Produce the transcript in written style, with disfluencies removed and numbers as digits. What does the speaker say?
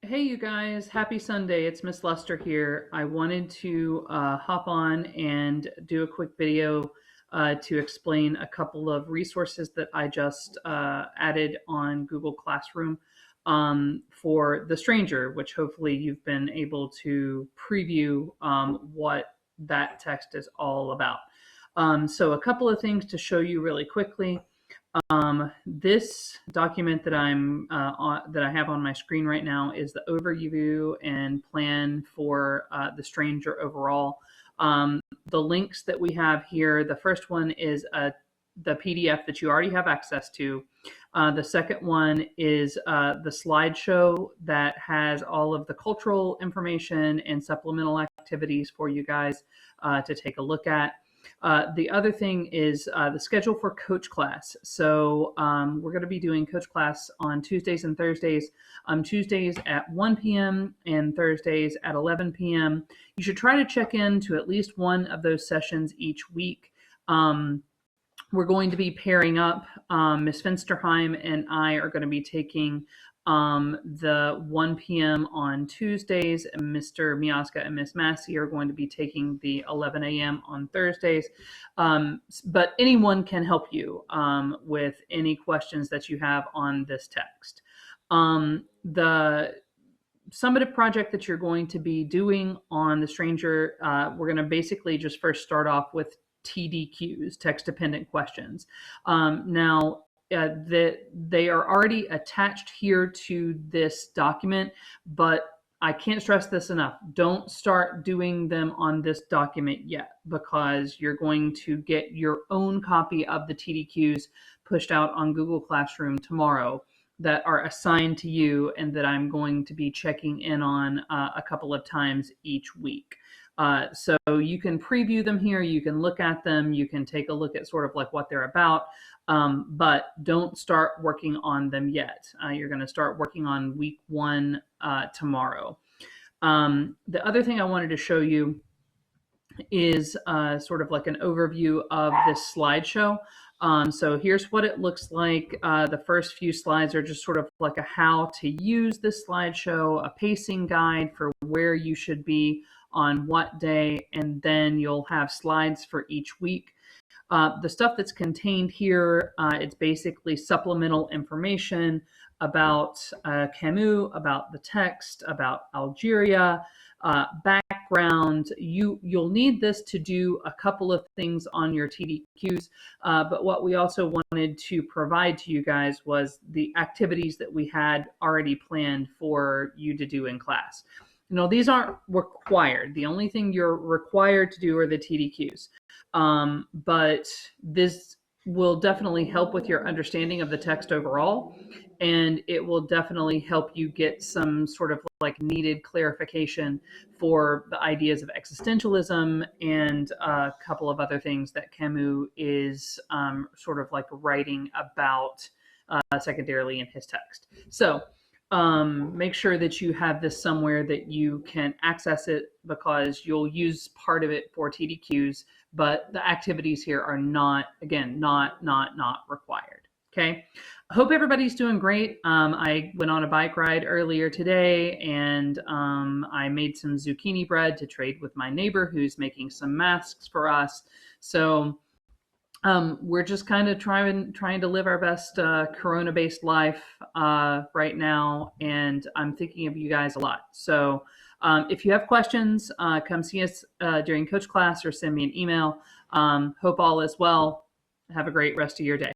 Hey, you guys, happy Sunday. It's Miss Lester here. I wanted to hop on and do a quick video to explain a couple of resources that I just added on Google Classroom for The Stranger, which hopefully you've been able to preview what that text is all about. So a couple of things to show you really quickly. This document that that I have on my screen right now is the overview and plan for The Stranger overall. The links that we have here, the first one is the PDF that you already have access to. The second one is the slideshow that has all of the cultural information and supplemental activities for you guys to take a look at. The other thing is the schedule for coach class. So we're going to be doing coach class on Tuesdays and Thursdays. Tuesdays at 1 p.m. and Thursdays at 11 p.m. You should try to check in to at least one of those sessions each week. We're going to be pairing up. Ms. Finsterheim and I are going to be taking the 1 p.m. on Tuesdays, and Mr. Miaska and Miss Massey are going to be taking the 11 a.m. on Thursdays. But anyone can help you with any questions that you have on this text. The summative project that you're going to be doing on The Stranger, we're going to basically just first start off with TDQs, text-dependent questions. Now, they are already attached here to this document, but I can't stress this enough. Don't start doing them on this document yet, because you're going to get your own copy of the TDQs pushed out on Google Classroom tomorrow that are assigned to you and that I'm going to be checking in on a couple of times each week. So you can preview them here, you can look at them, you can take a look at sort of like what they're about, but don't start working on them yet. You're going to start working on week 1 tomorrow. The other thing I wanted to show you is sort of like an overview of this slideshow. So here's what it looks like. The first few slides are just sort of like a how to use this slideshow, a pacing guide for where you should be on what day, and then you'll have slides for each week. The stuff that's contained here, it's basically supplemental information about Camus, about the text, about Algeria, background. You'll need this to do a couple of things on your TDQs, but what we also wanted to provide to you guys was the activities that we had already planned for you to do in class. These aren't required. The only thing you're required to do are the TDQs. But this will definitely help with your understanding of the text overall, and it will definitely help you get some sort of like needed clarification for the ideas of existentialism and a couple of other things that Camus is sort of like writing about secondarily in his text. So make sure that you have this somewhere that you can access it, because you'll use part of it for TDQs, but the activities here are not required. Okay. I hope everybody's doing great. I went on a bike ride earlier today, and I made some zucchini bread to trade with my neighbor who's making some masks for us. So we're just kind of trying to live our best Corona-based life right now, and I'm thinking of you guys a lot. So if you have questions, come see us during coach class or send me an email. Hope all is well. Have a great rest of your day.